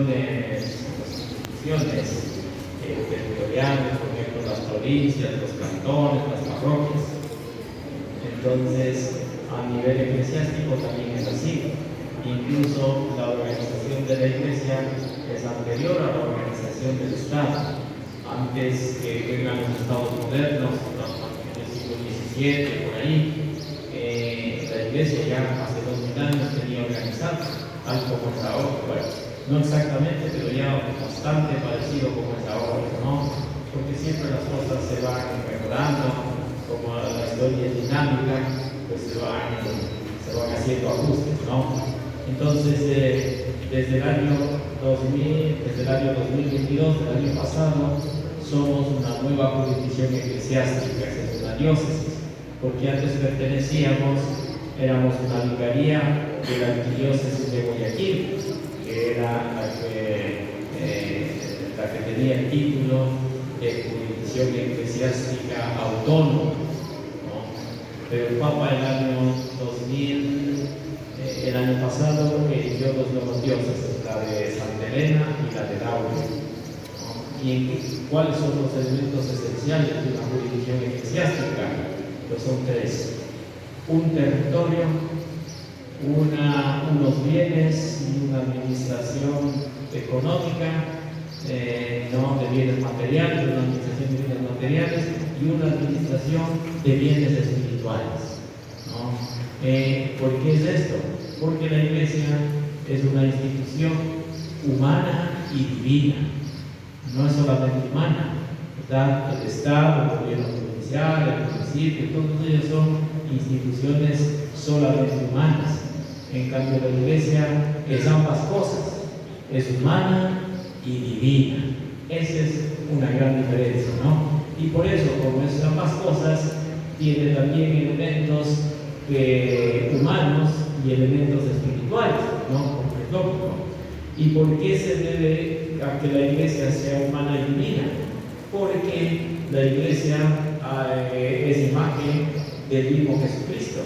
instituciones territoriales, por ejemplo, las provincias, los cantones, las parroquias. Entonces, a nivel eclesiástico también es así. Incluso la organización de la Iglesia es anterior a la organización del Estado. Antes que vengan los estados modernos, en el siglo XVII, por ahí, la Iglesia ya hace 2000 años tenía organizado, tal como es ahora. Bueno, no exactamente, pero ya bastante parecido como es ahora, ¿no? Porque siempre las cosas se van mejorando, como la historia es dinámica, pues se van haciendo ajustes, ¿no? Entonces, desde el año 2022, del año pasado, somos una nueva jurisdicción eclesiástica, es una diócesis, porque antes éramos una vicaría de la arquidiócesis de Guayaquil, que era la que tenía el título de jurisdicción eclesiástica autónoma, ¿no? Pero el Papa el año pasado eligió dos nuevas diócesis, la de Santa Elena y la de Daule, ¿no? ¿Y cuáles son los elementos esenciales de una jurisdicción eclesiástica? Pues son tres: un territorio, unos bienes y una administración económica, ¿no? De bienes materiales, una administración de bienes materiales y una administración de bienes espirituales, ¿no? ¿Por qué es esto? Porque la Iglesia es una institución humana y divina, no es solamente humana, ¿verdad? El Estado, el gobierno provincial, el municipio, todos ellos son instituciones solamente humanas. En cambio, la Iglesia es ambas cosas, es humana y divina. Esa es una gran diferencia, ¿no? Y por eso, como es ambas cosas, tiene también elementos humanos y elementos espirituales, ¿no? Como es lógico. ¿Y por qué se debe a que la Iglesia sea humana y divina? Porque la Iglesia es imagen del mismo Jesucristo,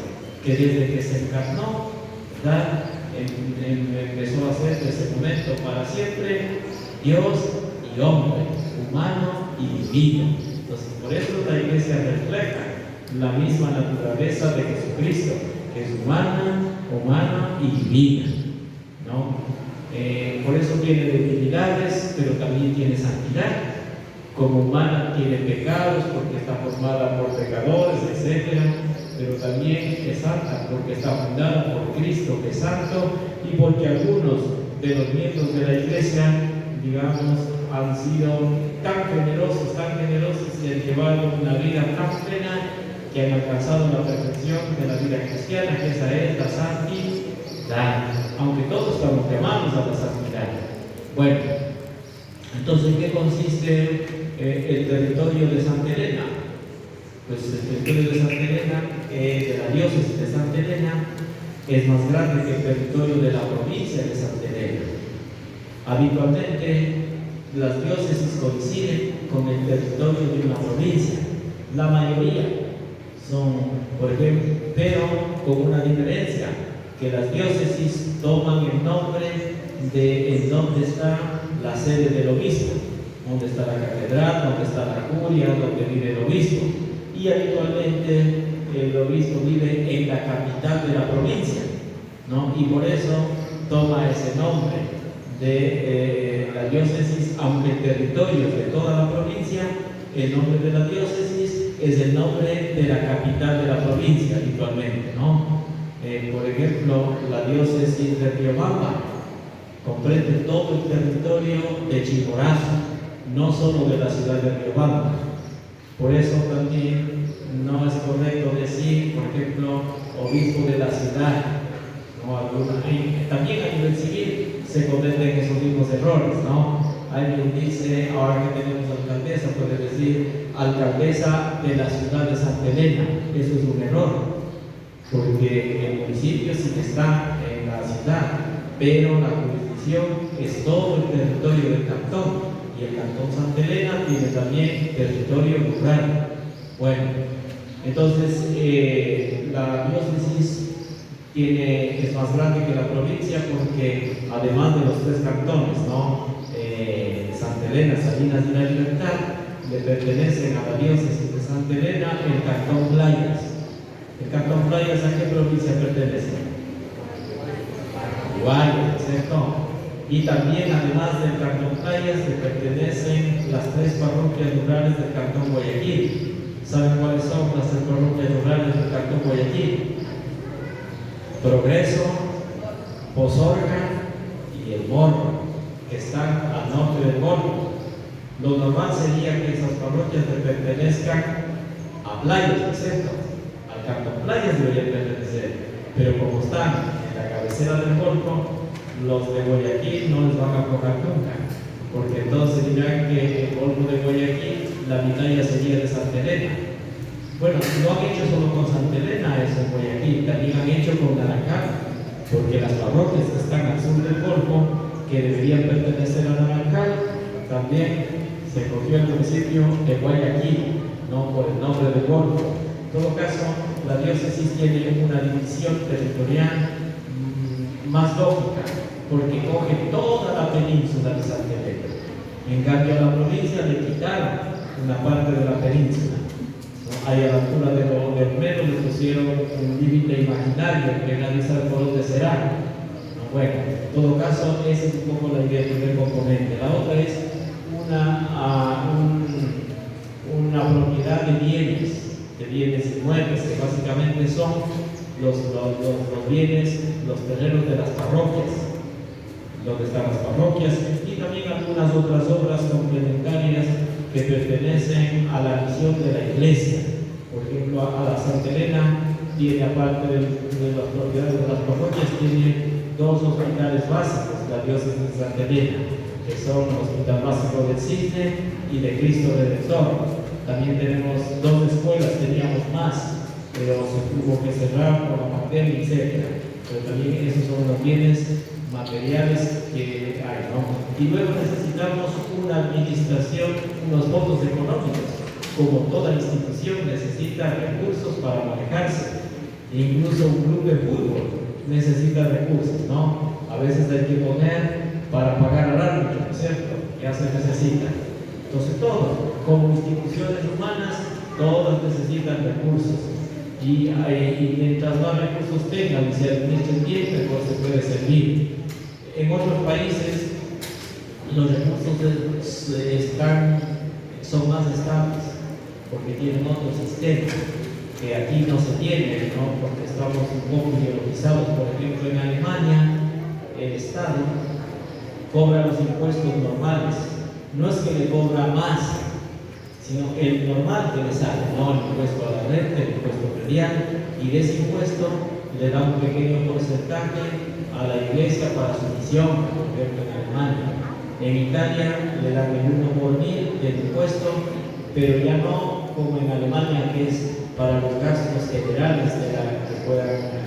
que desde que se encarnó, ¿verdad? Empezó a ser desde ese momento para siempre Dios y hombre, humano y divino. Entonces, por eso la Iglesia refleja la misma naturaleza de Jesucristo, que es humana y divina, ¿no? Por eso tiene debilidades, pero también tiene santidad. Como humana tiene pecados porque está formada por pecadores, etc. Pero también es santa porque está fundada por Cristo, que es santo, y porque algunos de los miembros de la Iglesia, digamos, han sido tan generosos y han llevado una vida tan plena que han alcanzado la perfección de la vida cristiana, que esa es la santidad, aunque todos estamos llamados a la santidad. Bueno, entonces, ¿en qué consiste el territorio de Santa Elena? Pues el territorio de Santa Elena, de la diócesis de Santa Elena, es más grande que el territorio de la provincia de Santa Elena. Habitualmente, las diócesis coinciden con el territorio de una provincia, la mayoría son, por ejemplo, pero con una diferencia, que las diócesis toman el nombre de en donde está la sede del obispo, donde está la catedral, donde está la curia, donde vive el obispo. Y habitualmente el obispo vive en la capital de la provincia, ¿no? Y por eso toma ese nombre de la diócesis, aunque el territorio es de toda la provincia, el nombre de la diócesis es el nombre de la capital de la provincia habitualmente, ¿no? Por ejemplo, la diócesis de Riobamba comprende todo el territorio de Chimborazo, no solo de la ciudad de Riobamba. Por eso también no es correcto decir, por ejemplo, obispo de la ciudad, ¿no? También a nivel civil se cometen esos mismos errores, ¿no? Alguien dice, ahora que tenemos alcaldesa, puede decir alcaldesa de la ciudad de Santa Elena. Eso es un error, porque el municipio sí que está en la ciudad, pero la jurisdicción es todo el territorio del cantón, y el cantón Santa Elena tiene también territorio rural. Bueno, entonces la diócesis es más grande que la provincia porque además de los 3 cantones, ¿no? Santa Elena, Salinas y La Libertad, le pertenecen a la diócesis de Santa Elena el cantón Playas. ¿El cantón Playas a qué provincia pertenece? Guayas, ¿cierto? Y también, además del cantón Playas, le pertenecen las 3 parroquias rurales del cantón Guayaquil. ¿Saben cuáles son las 3 parroquias rurales del cantón Guayaquil? Progreso, Pozorca y El Morro, que están al norte del Golfo. Lo normal sería que esas parroquias le pertenezcan a Playas, ¿no es cierto? Al cantón Playas deberían pertenecer, pero como están en la cabecera del Golfo, los de Guayaquil no les van a tocar nunca, porque entonces dirán que el Golfo de Guayaquil, la mitad ya sería de Santa Elena. Bueno, no han hecho solo con Santa Elena eso en Guayaquil, también han hecho con Naranjal, porque las parroquias que están al sur del Golfo, que deberían pertenecer a Naranjal, también se cogió el municipio de Guayaquil, no por el nombre del Golfo. En todo caso, la diócesis tiene una división territorial más lógica, porque coge toda la península de Santa Elena. En cambio, a la provincia le quitaron una parte de la península. Ahí a la altura del Mero le pusieron un límite imaginario que nadie sabe por dónde será. Bueno, en todo caso, esa es un poco la idea del primer componente. La otra es una propiedad de bienes inmuebles, que básicamente son los bienes, los terrenos de las parroquias, donde están las parroquias, y también algunas otras obras complementarias que pertenecen a la misión de la Iglesia. Por ejemplo, a la Santa Elena tiene, aparte de las propiedades de las parroquias, tiene 2 hospitales básicos, la diócesis de Santa Elena, que son el Hospital Básico del Cisne y de Cristo Redentor. También tenemos 2 escuelas, teníamos más, pero se tuvo que cerrar por la pandemia, etc. Pero también esos son los bienes materiales que hay, ¿no? Y luego necesitamos una administración, unos fondos económicos. Como toda institución necesita recursos para manejarse, incluso un club de fútbol necesita recursos, ¿no? A veces hay que poner para pagar al árbitro, ¿no es cierto? Ya se necesita. Entonces todos, como instituciones humanas, todas necesitan recursos. Y mientras más recursos tengan y se administren bien, mejor se puede servir. En otros países los recursos son más estables, porque tienen otro sistema que aquí no se tiene, ¿no? Porque estamos un poco ideologizados. Por ejemplo, en Alemania el Estado cobra los impuestos normales, no es que le cobra más, sino el normal que le sale, ¿no? El impuesto a la renta, el impuesto predial, y de ese impuesto le da un pequeño porcentaje a la iglesia para su misión, por ejemplo en Alemania. En Italia le dan el 1 por 1000 del impuesto, pero ya no como en Alemania, que es para los gastos generales que puedan,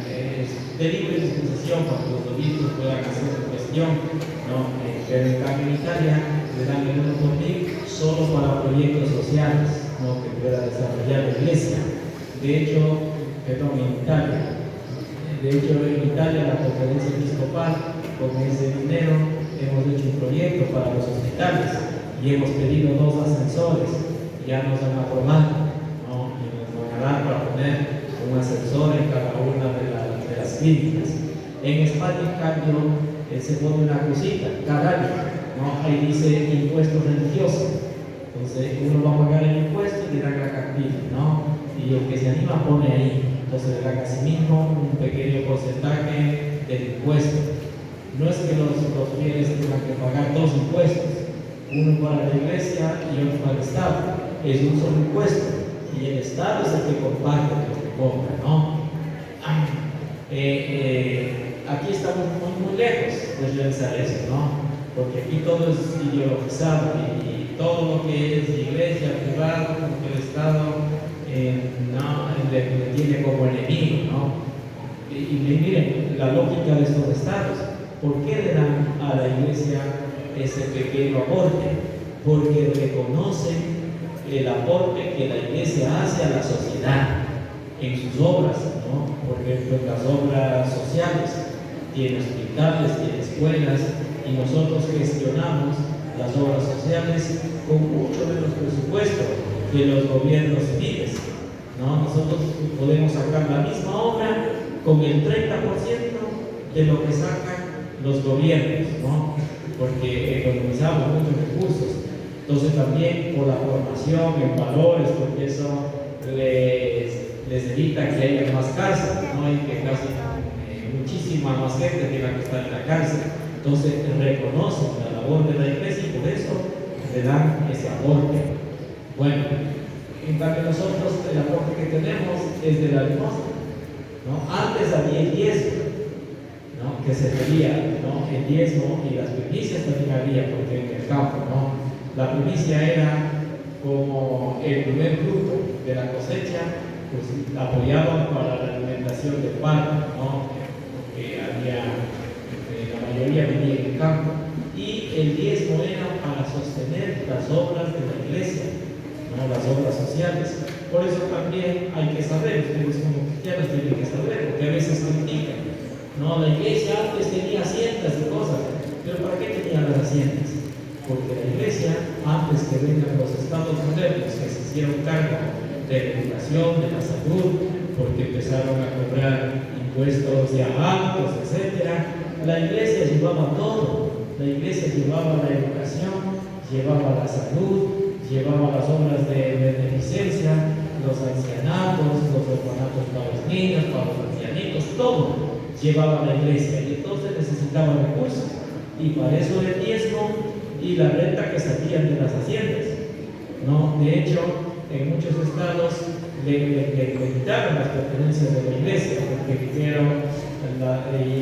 de libre disposición para que los obispos puedan hacer su gestión, ¿no? Pero en cambio en Italia le dan el 1 por 1000 solo para proyectos sociales, ¿no? Que pueda desarrollar la iglesia. De hecho, en Italia la Conferencia Episcopal, con ese dinero, hemos hecho un proyecto para los hospitales y hemos pedido 2 ascensores, ya nos han aprobado, ¿no? Y nos van a dar para poner un ascensor en cada una de las clínicas. En España, en cambio, se pone una cosita cada año, ¿no? Ahí dice impuesto religioso. Entonces uno va a pagar el impuesto y le dan la cartilla, ¿no? Y el que se anima pone ahí. Entonces le dan a sí mismo un pequeño porcentaje del impuesto. No es que los fieles tengan que pagar 2 impuestos, uno para la iglesia y otro para el Estado. Es un solo impuesto y el Estado es el que comparte lo que compra, ¿no? Aquí estamos muy lejos de realizar eso, ¿no? Porque aquí todo es ideologizado y todo lo que es iglesia, privado, como que el Estado le tiene como enemigo, ¿no? Y miren, la lógica de estos estados, ¿por qué le dan a la iglesia ese pequeño aporte? Porque reconocen el aporte que la iglesia hace a la sociedad. en sus obras, ¿no? Por ejemplo, en las obras sociales, tiene hospitales, tiene escuelas, y nosotros gestionamos las obras sociales con mucho menos presupuesto que los gobiernos civiles, ¿no? Nosotros podemos sacar la misma obra con el 30% de lo que sacan los gobiernos, ¿no? Porque economizamos muchos recursos. Entonces también por la formación en valores, porque eso les evita que haya más cárcel, ¿no? Y que casi muchísima más gente tenga que estar en la cárcel. Entonces reconocen la labor de la iglesia y por eso le dan ese aporte. Bueno, en cambio nosotros el aporte que tenemos es de la limosna, ¿no? Antes había el diezmo, ¿no? Que se pedía, ¿no? El diezmo y las primicias también había, porque en el campo, ¿no? La primicia era como el primer fruto de la cosecha, pues apoyaban para la alimentación del pueblo, ¿no? Porque había, la mayoría vivía en el campo, y el diezmo era para sostener las obras de la iglesia, ¿no? Las obras sociales. Por eso también hay que saber, ustedes como cristianos tienen que saber, porque a veces critican, ¿no? La iglesia antes tenía haciendas y cosas, pero ¿para qué tenía las haciendas? Porque la iglesia, antes que vengan los estados modernos que se hicieron cargo de la educación, de la salud, porque empezaron a cobrar impuestos ya altos, etc., la iglesia llevaba todo. La iglesia llevaba la educación, llevaba la salud, llevaba las obras de beneficencia, los ancianatos, los orfanatos para los niños, para los ancianitos, todo llevaba la iglesia, y entonces necesitaba recursos, y para eso el diezmo y la renta que salían de las haciendas, ¿no? De hecho, en muchos estados le quitaron las pertenencias de la iglesia, porque dijeron,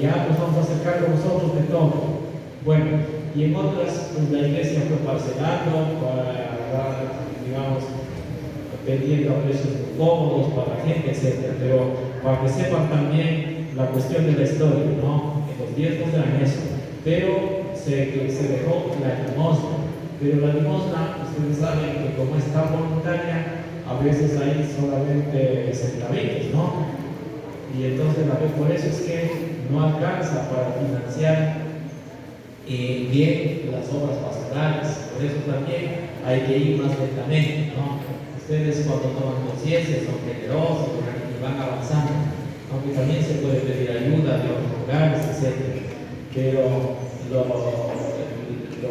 ya nos vamos a hacer cargo nosotros de todo. Bueno, y en otras, pues la iglesia fue parcelando, digamos, vendiendo a precios muy cómodos para la gente, etc. Pero para que sepan también la cuestión de la historia, ¿no? En los diezmos eran eso, pero se dejó la limosna, pero la limosna, ustedes saben que como es tan voluntaria, a veces hay solamente centavitos, ¿no? Y entonces por eso es que no alcanza para financiar bien las obras pastorales. Por eso también hay que ir más lentamente, ¿no? Ustedes cuando toman conciencia son generosos y van avanzando, aunque también se puede pedir ayuda de otros lugares, etc. Pero lo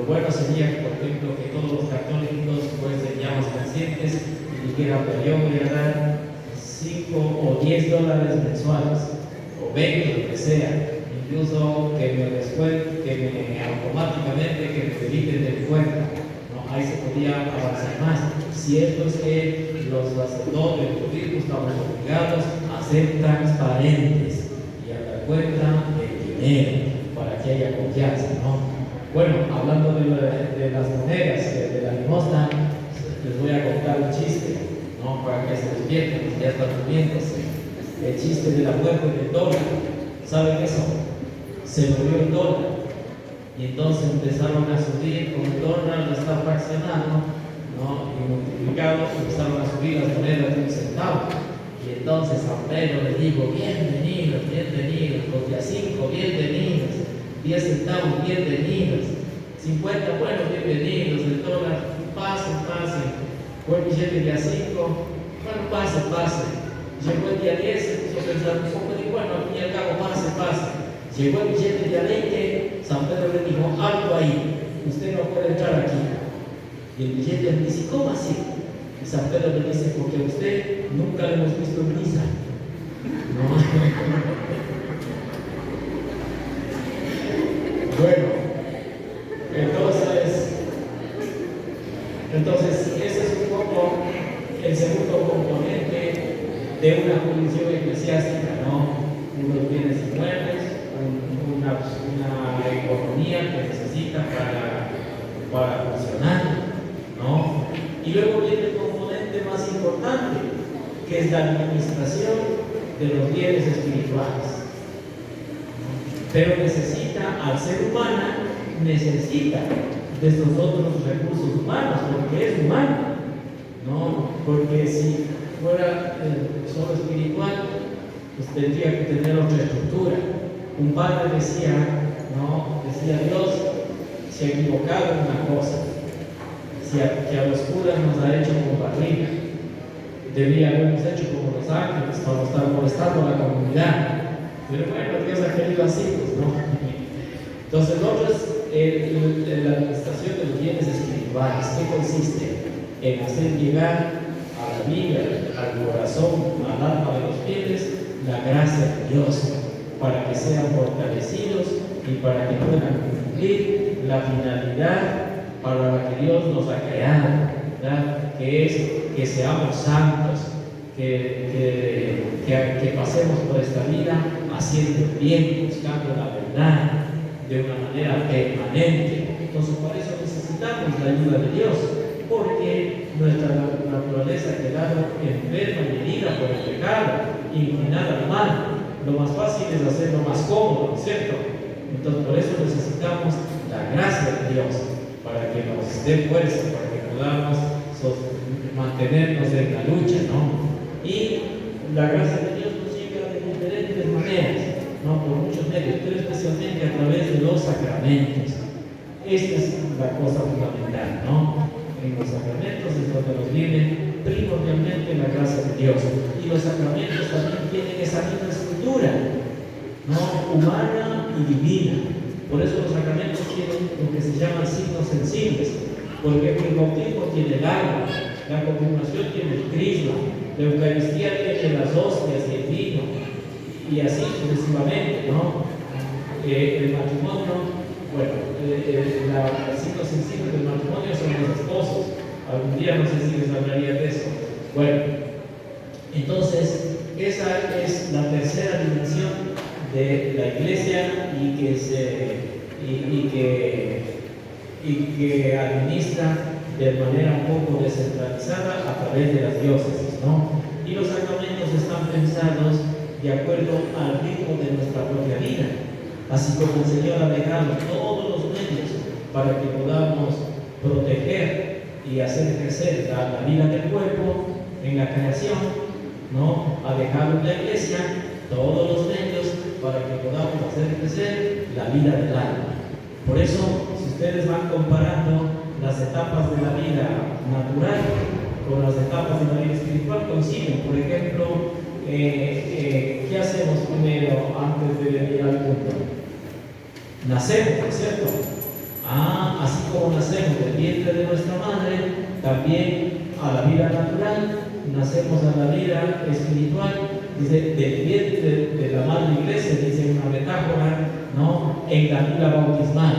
bueno sería que, por ejemplo, que todos los católicos fuesen ya más conscientes y dijeran, pero yo voy a dar 5 o 10 dólares mensuales, o 20, lo que sea, incluso que me descuenten, que me automáticamente que me debiten del cuenta, ¿no? Ahí se podía avanzar más. Cierto es que los sacerdotes, los obispos, estamos obligados a ser transparentes y a dar cuenta del dinero, para que haya confianza, ¿no? Bueno, hablando de las monedas, de la limosna, les voy a contar un chiste, ¿no? Para que se despierten, ya están durmiéndose. El chiste de la muerte del dólar. ¿Saben eso? Se murió el dólar. Y entonces empezaron a subir, como el dólar lo está fraccionando, ¿no? Y multiplicado, empezaron a subir las monedas de 1 centavo. Y entonces San Pedro les dijo, bienvenidos, bienvenidos, los de a 5, bienvenidos, 10 centavos, bienvenidos, 50, bueno, bienvenidos, el dólar, pasen, pasen. Fue el billete de a 5, bueno, pase, pase. Llegó el día 10, se puso a pensar un poco, y bueno, al fin y al cabo, pase, pase. Llegó el billete de a 20, San Pedro le dijo, alto ahí, usted no puede entrar aquí. Y el billete le dice, ¿cómo así? Y San Pedro le dice, porque a usted nunca le hemos visto en misa. ¿No? Bueno, entonces ese es un poco el segundo componente de una jurisdicción eclesiástica, ¿no? Unos bienes inmuebles, una economía que necesita para funcionar, ¿no? Y luego viene el componente más importante, que es la administración de los bienes espirituales. Pero necesita, al ser humana, necesita de estos otros recursos humanos, porque es humano, ¿no? Porque si fuera solo espiritual, pues tendría que tener otra estructura. Un padre decía, ¿no? Decía, Dios se ha equivocado en una cosa, que a los curas nos ha hecho con barriga. Debía habernos hecho como los ángeles para estar molestando a la comunidad. Pero bueno, Dios ha querido así, pues, ¿no? Entonces, lo otro es la administración de los bienes espirituales. ¿Qué consiste? En hacer llegar a la vida, al corazón, al alma de los fieles, la gracia de Dios, para que sean fortalecidos y para que puedan cumplir la finalidad para la que Dios nos ha creado, ¿verdad? Que es que seamos santos, que pasemos por esta vida haciendo el bien, buscando la verdad de una manera permanente. Entonces, por eso necesitamos la ayuda de Dios, porque nuestra naturaleza ha quedado enferma y herida por el pecado, inclinada al mal. Lo más fácil es hacerlo más cómodo, ¿cierto? Entonces, por eso necesitamos la gracia de Dios, para que nos dé fuerza, para que podamos mantenernos en la lucha, ¿no? Y la gracia de Dios nos llega de diferentes maneras, ¿no? Por muchos medios, pero especialmente a través de los sacramentos. Esta es la cosa fundamental, ¿no? En los sacramentos es donde nos viene primordialmente la gracia de Dios. Y los sacramentos también tienen esa misma estructura, ¿no? Humana y divina. Por eso los sacramentos tienen lo que se llaman signos sensibles. Por ejemplo, el bautismo tiene el agua, la confirmación tiene el crisma, la Eucaristía tiene las hostias y el vino, y así sucesivamente, ¿no? El matrimonio, bueno, el signo sensible del matrimonio son los esposos. Algún día no sé si les hablaría de eso. Bueno, entonces, esa es la tercera dimensión de la Iglesia y que administra de manera un poco descentralizada a través de las diócesis, ¿no? Y los sacramentos están pensados de acuerdo al ritmo de nuestra propia vida, así como el Señor ha dejado todos los medios para que podamos proteger y hacer crecer la vida del cuerpo en la creación, ¿no? Ha dejado en la Iglesia todos los medios para que podamos hacer crecer la vida del alma. Por eso, si ustedes van comparando las etapas de la vida natural con las etapas de la vida espiritual, coinciden. Por ejemplo, ¿qué hacemos primero antes de venir al mundo? Nacemos, ¿no es cierto? Así como nacemos del vientre de nuestra madre, también a la vida natural nacemos a la vida espiritual. Dice, del vientre de la madre iglesia, dice una metáfora, ¿no? En la vida bautismal.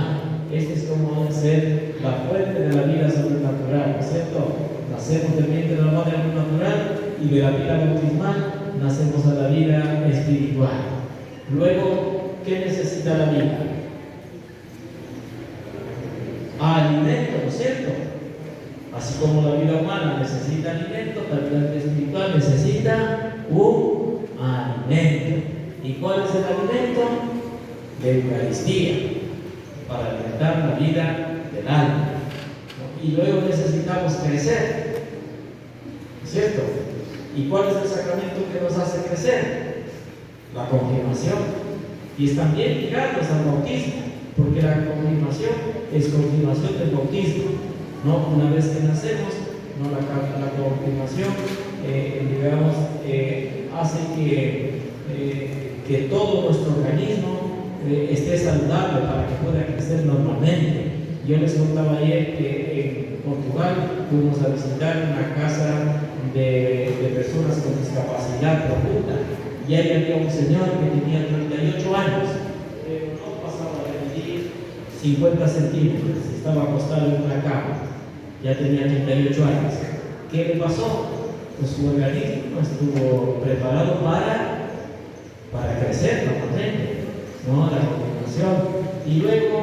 Este es como ser la fuente de la vida sobrenatural, ¿no es cierto? Nacemos del vientre de la madre natural y de la vida bautismal nacemos a la vida espiritual. Luego, ¿qué necesita la vida? Alimento, ¿no es cierto? Así como la vida humana necesita alimento, también la vida espiritual necesita un alimento. ¿Y cuál es el alimento? La Eucaristía, para alimentar la vida del alma. Y luego necesitamos crecer, ¿no es cierto? ¿Y cuál es el sacramento que nos hace crecer? La confirmación. Y están bien ligados al bautismo, porque la confirmación es confirmación del bautismo, ¿no? Una vez que nacemos, ¿no? La confirmación, digamos, hace que todo nuestro organismo esté saludable para que pueda crecer normalmente. Yo les contaba ayer que en Portugal fuimos a visitar una casa de personas con discapacidad profunda, y ahí había un señor que tenía 38 años, no pasaba de medir 50 centímetros, estaba acostado en una cama, ya tenía 38 años. ¿Qué le pasó? Pues su organismo estuvo preparado para crecer normalmente, ¿no? La confirmación. Y luego,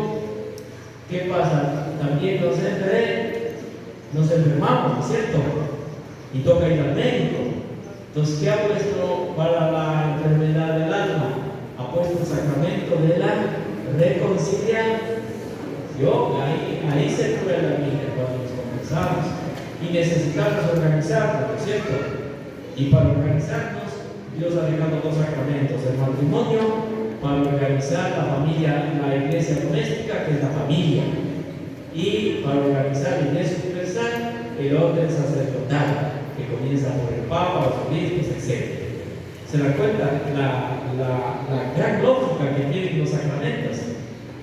¿qué pasa? También nos enfermamos, ¿no es cierto? Y toca ir al médico. Entonces, ¿qué ha puesto para la enfermedad del alma? Ha puesto el sacramento de la reconciliación. Ahí se cura la vida cuando nos confesamos. Y necesitamos organizarnos, ¿no es cierto? Y para organizarnos, Dios ha dejado dos sacramentos: el matrimonio, para organizar la familia, la iglesia doméstica, que es la familia, y para organizar la iglesia universal, el orden sacerdotal, que comienza por el Papa, los obispos, etc. ¿Se da cuenta la gran lógica que tienen los sacramentos?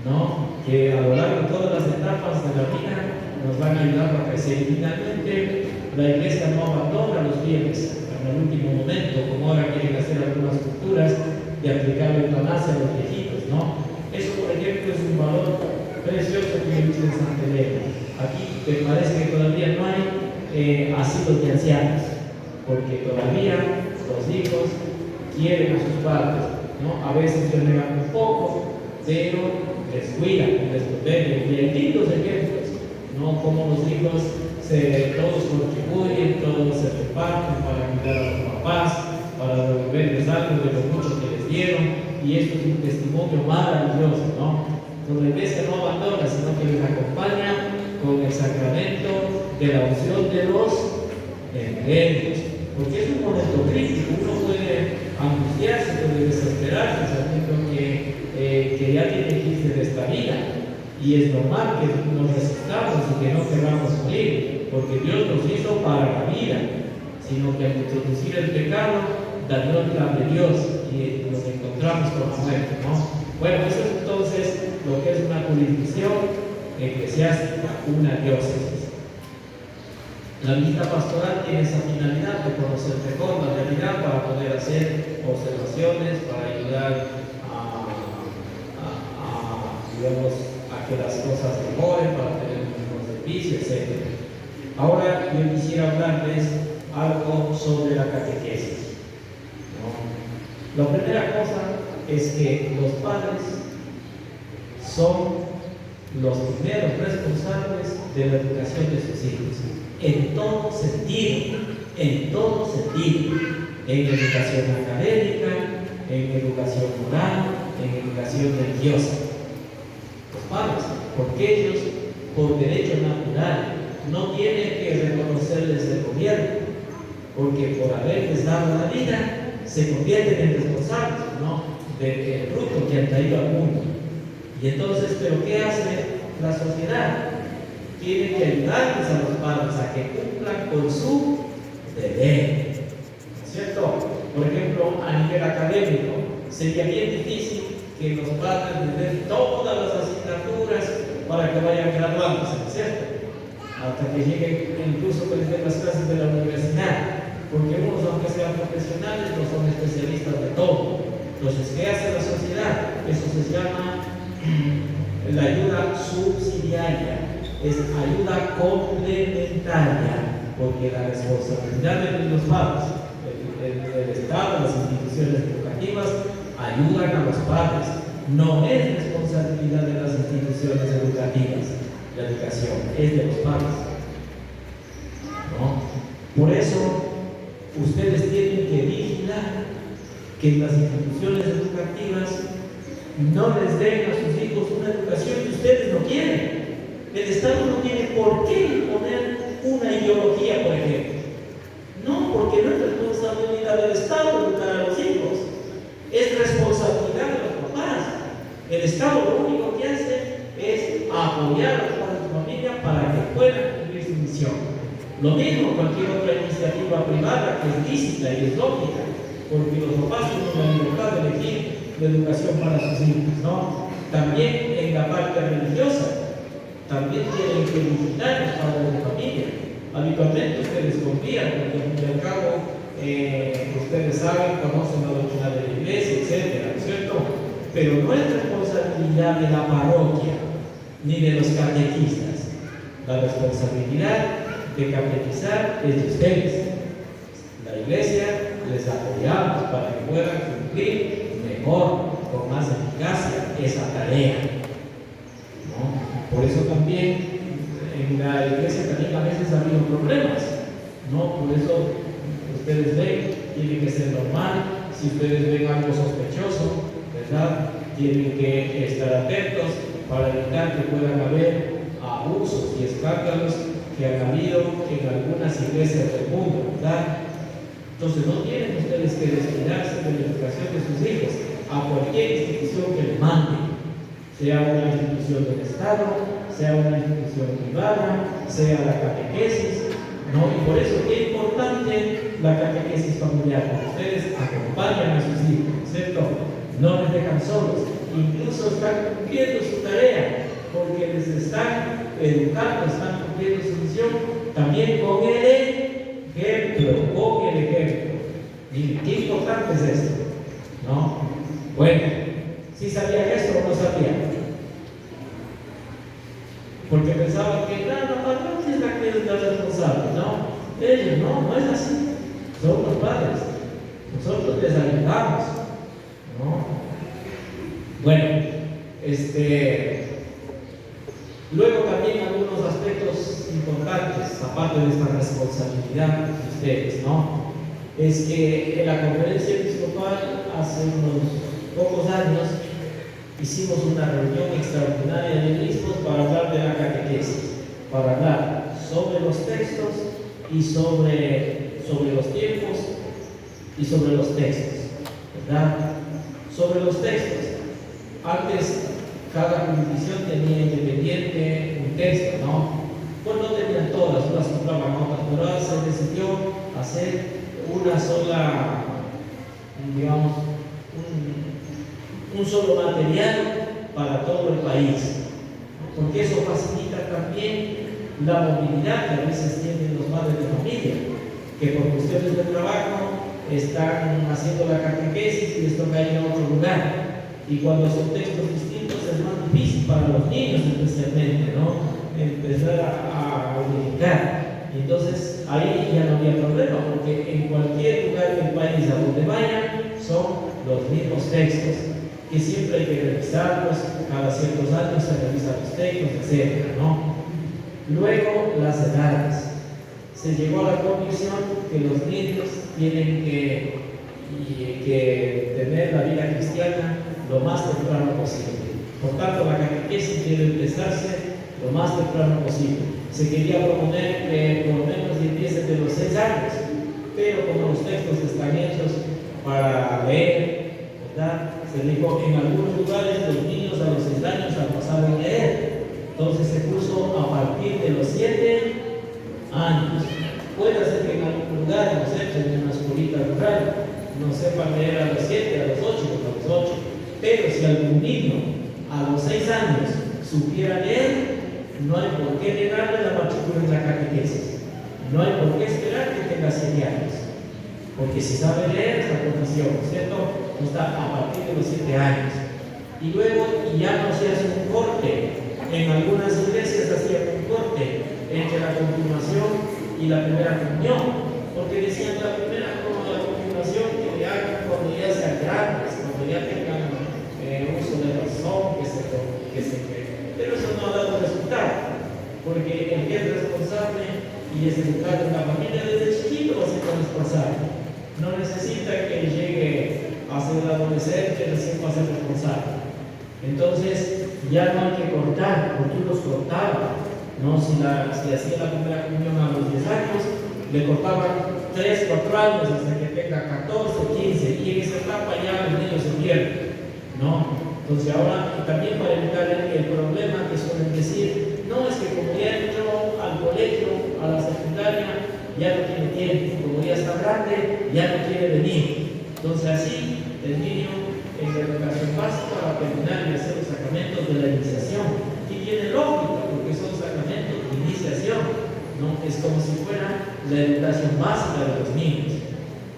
¿No? Que a lo largo de todas las etapas de la vida nos van a ayudar a crecer. Y finalmente, la iglesia no abandona los bienes en el último momento, como ahora quieren hacer algunas culturas de aplicar la eutanasia a los viejitos, ¿no? Eso, por ejemplo, es un valor precioso que dice en Santa Elena. Aquí me parece que todavía no hay asilos de ancianos, porque todavía los hijos quieren a sus padres, ¿no? A veces se negan un poco, pero les cuidan, les protegen. Y hay lindos ejemplos, ¿no? Como los hijos todos contribuyen, todos se reparten para cuidar a los papás, para devolverles algo de lo mucho que les dieron, y esto es un testimonio maravilloso, ¿no? Donde la iglesia no abandona, sino que les acompaña con el sacramento de la unción de los enfermos, porque es un momento crítico. Uno puede angustiarse, puede desesperarse sabiendo que ya tiene que irse de esta vida, y es normal que nos resistamos y que no queramos morir, porque Dios nos hizo para la vida, sino que al introducir el pecado dañó el plan de Dios y nos encontramos con la muerte, ¿no? Bueno, eso es entonces lo que es una jurisdicción eclesiástica, una diócesis. La visita pastoral tiene esa finalidad de conocer mejor la realidad para poder hacer observaciones, para ayudar digamos, a que las cosas mejoren, para tener un mejor servicio, etc. Ahora yo quisiera hablarles algo sobre la catequesis, ¿no? La primera cosa es que los padres son los primeros responsables de la educación de sus hijos, en todo sentido, en educación académica, en educación moral, en educación religiosa. Los padres, porque ellos, por derecho natural, no tienen que reconocerles el gobierno, porque por haberles dado la vida, se convierten en responsables, ¿no?, del fruto que han traído al mundo. Y entonces, ¿pero qué hace la sociedad? Tiene que ayudarles a los padres a que cumplan con su deber, ¿no es cierto? Por ejemplo, a nivel académico, sería bien difícil que los padres les den todas las asignaturas para que vayan graduándose, ¿no es cierto? Hasta que lleguen, incluso que les den las clases de la universidad, porque unos, aunque sean profesionales, no son especialistas de todo. Entonces, ¿qué hace la sociedad? Eso se llama la ayuda subsidiaria, es ayuda complementaria, porque la responsabilidad de los padres, el Estado, las instituciones educativas, ayudan a los padres. No es responsabilidad de las instituciones educativas, la educación es de los padres, ¿no? Por eso, ustedes tienen que vigilar que las instituciones educativas no les den a sus hijos una educación que ustedes no quieren. El Estado no tiene por qué imponer una ideología, por ejemplo. No, porque no es responsabilidad del Estado educar a los hijos, es responsabilidad de los papás. El Estado lo único que hace es apoyar a los padres de familia para que puedan cumplir su misión. Lo mismo cualquier otra iniciativa privada que es lícita y es lógica, porque los papás tienen la libertad de elegir la educación para sus hijos, ¿no? También en la parte religiosa, también tienen que visitar los padres de familia. Habitualmente ustedes confían, porque al fin y al cabo, ustedes saben, conocen la doctrina de la iglesia, etcétera, ¿no es cierto? Pero no es responsabilidad de la parroquia ni de los catequistas. La responsabilidad de catequizar es de ustedes. La iglesia les apoyamos para que puedan cumplir mejor, con más eficacia esa tarea, ¿no? Por eso también en la iglesia también a veces ha habido problemas, ¿no? Por eso ustedes ven, tiene que ser normal. Si ustedes ven algo sospechoso, ¿verdad?, tienen que estar atentos para evitar que puedan haber abusos y escándalos que han habido en algunas iglesias del mundo, ¿verdad? Entonces no tienen ustedes que destinarse de la educación de sus hijos a cualquier institución que les mande, sea una institución del Estado, sea una institución privada, sea la catequesis, ¿no? Y por eso es importante la catequesis familiar, porque ustedes acompañan a sus hijos, ¿cierto? No les dejan solos, incluso están cumpliendo su tarea, porque les están educando, están cumpliendo su misión, también con el ejemplo, con el ejemplo. Y qué importante es esto, ¿no? Bueno, ¿sí sabían esto o no sabían? Porque pensaban que la patrona es la que es la responsable, ¿no? Ellos no es así, son los padres, nosotros les ayudamos, ¿no? Bueno, luego también algunos aspectos importantes, aparte de esta responsabilidad de ustedes, ¿no? Es que en la conferencia episcopal hace unos pocos años hicimos una reunión extraordinaria de obispos para hablar de la catequesis, para hablar sobre los textos y sobre los tiempos y sobre los textos, ¿verdad? Sobre los textos. Antes cada jurisdicción tenía independiente un texto, ¿no? Pues no tenían todas, unas compraban otras, pero ahora se decidió hacer una sola, digamos, un solo material para todo el país, porque eso facilita también la movilidad que a veces tienen los padres de familia, que por cuestiones de trabajo están haciendo la catequesis y les toca ir a otro lugar, y cuando son textos distintos es más difícil para los niños especialmente, ¿no? Empezar a unificar. Y entonces ahí ya no había problema, porque en cualquier lugar del país a donde vayan son los mismos textos, que siempre hay que revisarlos, cada ciertos años se revisan los textos, etc., ¿no? Luego, las edades. Se llegó a la conclusión que los niños tienen que tener la vida cristiana lo más temprano posible. Por tanto, la catequesis debe empezarse lo más temprano posible. Se quería proponer que por lo menos empiece de los 6 años, pero como los textos están hechos para leer, ¿verdad? Se dijo, en algunos lugares los niños a los 6 años han pasado a leer. Entonces se puso a partir de los 7 años. Puede ser que en algún lugar, no sé, en una escuelita rural, no sepan leer a los 7, a los 8, a los 8. Pero si algún niño a los 6 años supiera leer, no hay por qué negarle la matrícula en la catequesis. No hay por qué esperar que tenga 7 años. Porque si sabe leer es la profesión, ¿cierto? Está a partir de los 7 años. Y luego ya no se hace un corte. En algunas iglesias hacían un corte entre la confirmación y la primera comunión. Porque decían la primera confirmación que le hagan cuando ya sean grandes, cuando ya tengan uso de razón, pero eso no ha dado resultado. Porque el que es responsable y es educado en la familia desde chiquito va a ser responsable. No necesita que llegue a ser adolescente, recién va a ser responsable. Entonces, ya no hay que cortar, porque los cortaban, ¿no? Si hacía la primera comunión a los 10 años, le cortaban 3, 4 años hasta que tenga 14, 15, y en esa etapa ya los niños se pierden, ¿no? Entonces, ahora, y también para evitar el problema que suelen decir, no, es que como ya entró al colegio, a la secundaria, ya no tiene tiempo, como ya está grande, ya no quiere venir. Entonces, así el niño en la educación básica va a terminar de hacer los sacramentos de la iniciación. Y tiene lógica, porque son sacramentos de iniciación, ¿no? Es como si fuera la educación básica de los niños,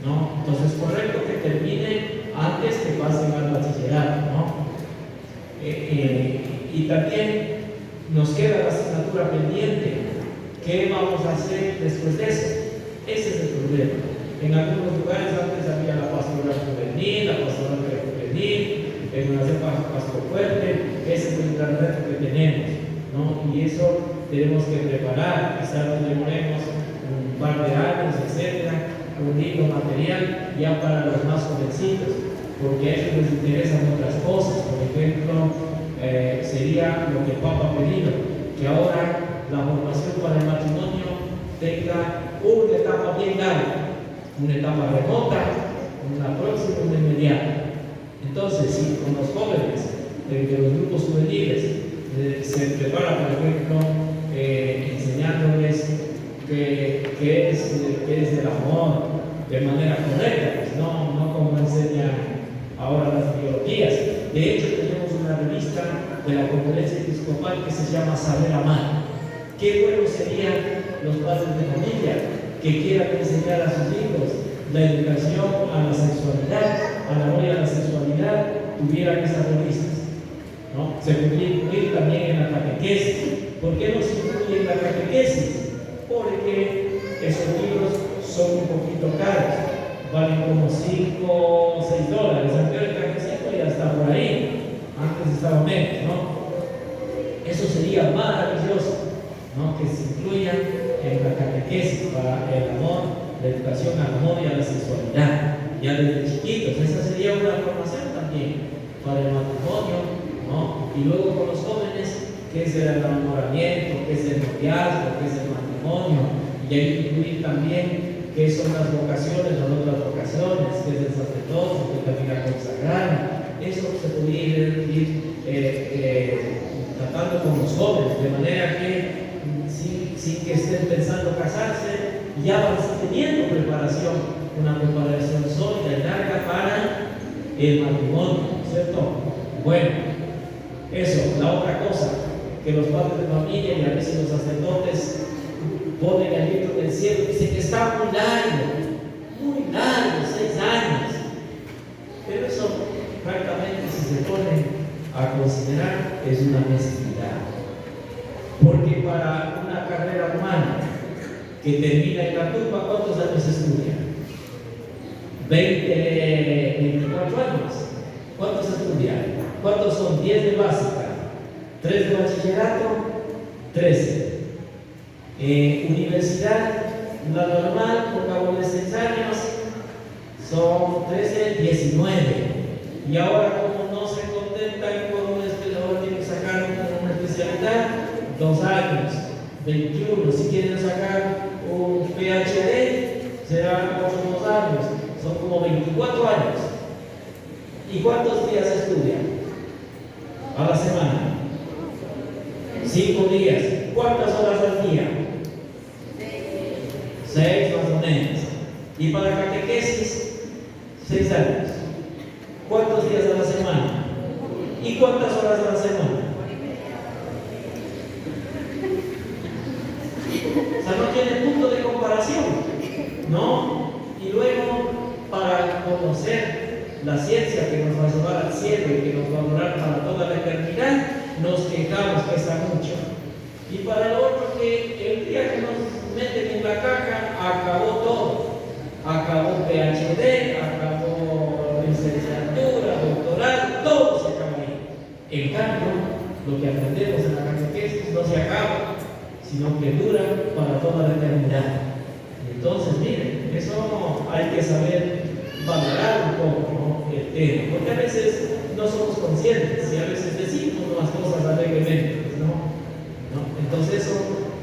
¿no? Entonces, es correcto que termine antes que pasen al bachillerato, ¿no? Y también nos queda la asignatura pendiente. ¿Qué vamos a hacer después de eso? Ese es el problema. En algunos lugares antes había la pastoral juvenil, la pastoral prejuvenil, en una cepa pasto fuerte. Ese es el gran reto que tenemos, ¿no? Y eso tenemos que preparar, quizás nos demoremos un par de años, etcétera, un lindo material ya para los más jovencitos, porque a ellos les interesan otras cosas. Por ejemplo, sería lo que el Papa ha pedido, que ahora la formación para el matrimonio tenga una etapa bien larga, una etapa remota, una próxima, una inmediata. Entonces, si con los jóvenes de los grupos juveniles se prepara, por ejemplo, enseñándoles qué es el amor de manera correcta, pues no como enseñan ahora las biologías. De hecho, tenemos una revista de la Conferencia Episcopal que se llama Saber Amar. Qué bueno serían los padres de familia que quieran enseñar a sus hijos la educación a la sexualidad, al amor y a la sexualidad, tuvieran esas revistas, ¿no? Se podría incluir también en la catequesis. ¿Por qué no se incluye en la catequesis? Porque esos libros son un poquito caros, valen como 5 o 6 dólares. Antes el catecismo ya está por ahí, antes estaba menos, ¿no? Eso sería maravilloso, ¿no? Que se incluyan en la catequesis para el amor, la educación al amor y a la sexualidad, ya desde chiquitos. Esa sería una formación también para el matrimonio, ¿no? Y luego con los jóvenes, qué es el enamoramiento, qué es el noviazgo, qué es el matrimonio, y ahí incluir también qué son las vocaciones, las otras vocaciones, qué es el sacerdocio, qué es la vida consagrada. Eso se podría ir tratando con los jóvenes, de manera que sin que estén pensando casarse, ya van teniendo preparación, una preparación sólida y larga para el matrimonio, ¿cierto? Bueno, eso. La otra cosa, que los padres de familia y a veces los sacerdotes ponen el libro del cielo y dicen que está muy largo, 6 años. Pero eso, francamente, si se pone a considerar, es una necesidad. Porque para una carrera humana que termina en la tumba, ¿cuántos años estudia? 24 años. ¿Cuántos estudian? ¿Cuántos son? 10 de básica, 3 de bachillerato, 13. Universidad, la normal, por cabo de 6 años, son 13, 19. Y ahora, como no se contentan con una especialidad, tienen que sacar una especialidad, 2 años, 21. Si quieren sacar un PhD, serán otros 2 años, son como 24 años. ¿Y cuántos días estudian a la semana? 5 días. ¿Cuántas horas al día? 6 más o menos. Y para catequesis, 6 años. ¿Cuántos días a la semana? ¿Y cuántas horas a la semana? O sea, no tiene punto de comparación, ¿no? Y luego, para conocer la ciencia que nos va a llevar al cielo y que nos va a durar para toda la eternidad, nos quejamos que está mucho. Y para el otro, que el día que nos meten en la caja, acabó todo. Acabó PhD, acabó licenciatura, doctorado, todo se acaba ahí. En cambio, lo que aprendemos en la catequesis no se acaba, sino que dura para toda la eternidad. Entonces, miren, eso hay que saber valorar un poco, ¿no? El tema, porque a veces no somos conscientes y a veces decimos las cosas alegremente, ¿no? Entonces, eso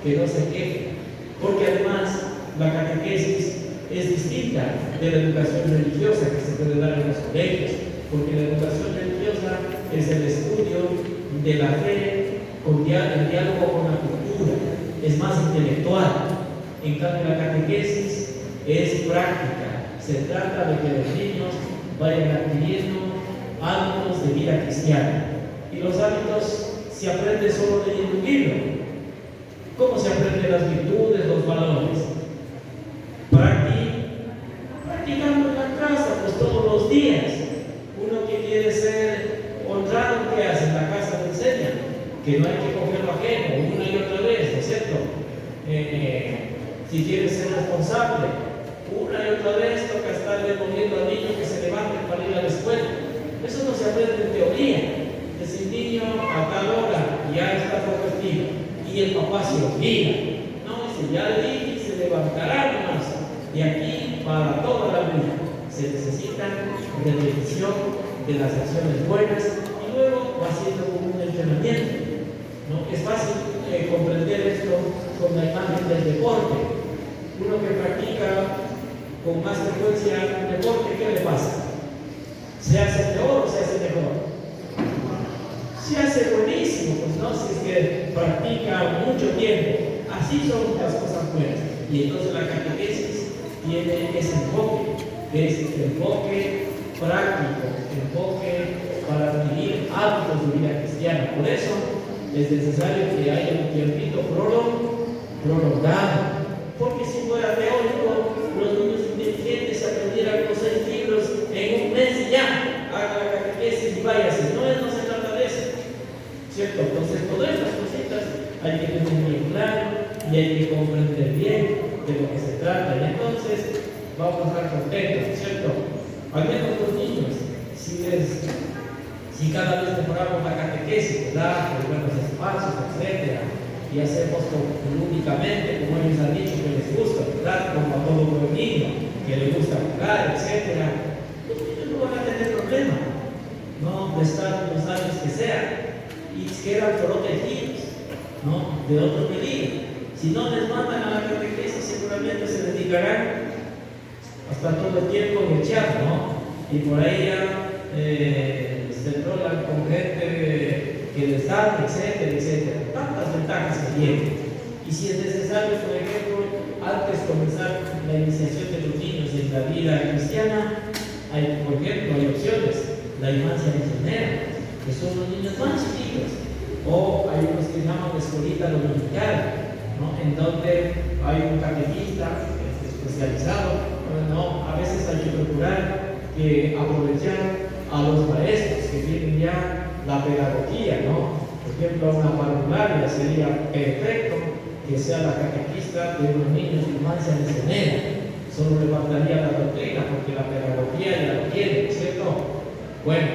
que no se queje, porque además la catequesis es distinta de la educación religiosa que se puede dar en los colegios, porque la educación religiosa es el estudio de la fe, el diálogo con la cultura, es más intelectual. En cambio, la catequesis es práctica, se trata de que los niños vayan adquiriendo hábitos de vida cristiana. Y los hábitos se aprenden solo leyendo un libro. ¿Cómo se aprenden las virtudes, los valores? Practicando en la casa, pues todos los días. Uno que quiere ser honrado, ¿qué hace? En la casa le enseña que no hay que coger lo ajeno una y otra vez, ¿no es cierto? Si quiere ser responsable, una y otra vez toca estarle poniendo al niño que se levante para ir a la escuela. Eso no se aprende en teoría. Ese niño a tal hora ya está convertido y el papá se olvida. No, dice, ya le dije, se levantará nomás. Y aquí, para toda la vida, se necesita repetición de las acciones buenas y luego va siendo como un entrenamiento, ¿no? Es fácil comprender esto con la imagen del deporte. Uno que practica con más frecuencia un deporte, ¿qué le pasa? ¿Se hace peor o se hace mejor? Se hace buenísimo, pues no, si es que practica mucho tiempo. Así son las cosas buenas. Y entonces la catequesis tiene ese enfoque, que es enfoque práctico, enfoque para adquirir hábitos de vida cristiana. Por eso es necesario que haya un tiempito prolongado. Porque si fuera teórico, los niños inteligentes aprendieran los 6 libros en un mes y ya, haga la catequesis y váyase. No se trata de eso, ¿cierto? Entonces, todas estas cositas hay que tener bien claro y hay que comprender bien de lo que se trata. Y entonces, vamos a estar contentos, ¿cierto? Al menos los niños, si cada vez mejoramos la catequesis, ¿verdad? Por buenos espacios, etcétera, y hacemos lúdicamente, como ellos han dicho que les gusta, ¿verdad? Como a todo buen niño, que le gusta jugar, etcétera, los niños no van a tener problema, ¿no? De estar los años que sean, y quedan protegidos, ¿no? De otro peligro. Si no les mandan a la catequesis, seguramente se dedicarán hasta todo el tiempo en echar, ¿no? Y por ahí ya se trolan con gente que les da, etcétera, etcétera. Tantas ventajas que tiene. Y si es necesario, por ejemplo, antes de comenzar la iniciación de los niños en la vida cristiana, por ejemplo, hay opciones. La infancia misionera, que son los niños más chiquitos. O hay unos que llaman escuelita dominical, ¿no? En donde hay un catequista especializado. No, a veces hay que procurar que aprovechar a los maestros que tienen ya la pedagogía, ¿no? Por ejemplo, una parvularia sería perfecto que sea la catequista de unos niños de infancia misionera. Solo le faltaría la doctrina porque la pedagogía ya lo tiene, ¿cierto? Bueno,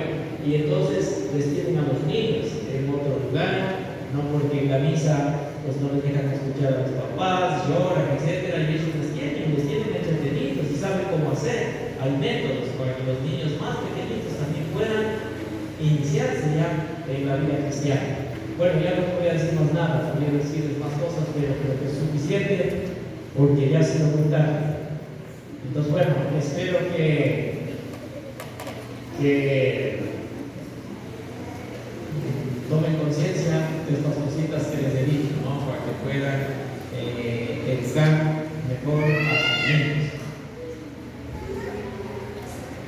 y entonces les tienen a los niños en otro lugar, no porque en la misa pues no les dejan escuchar a los papás, lloran, etcétera, y ellos les tienen entretenidos y saben cómo hacer. Hay métodos para que los niños más pequeñitos también puedan iniciarse ya en la vida cristiana. Bueno, ya no voy a decir más nada, podría decirles más cosas, pero creo que es suficiente porque ya se lo contaron. Entonces, bueno, espero que tomen conciencia de estas cositas que les he dicho, ¿no? Para que puedan educar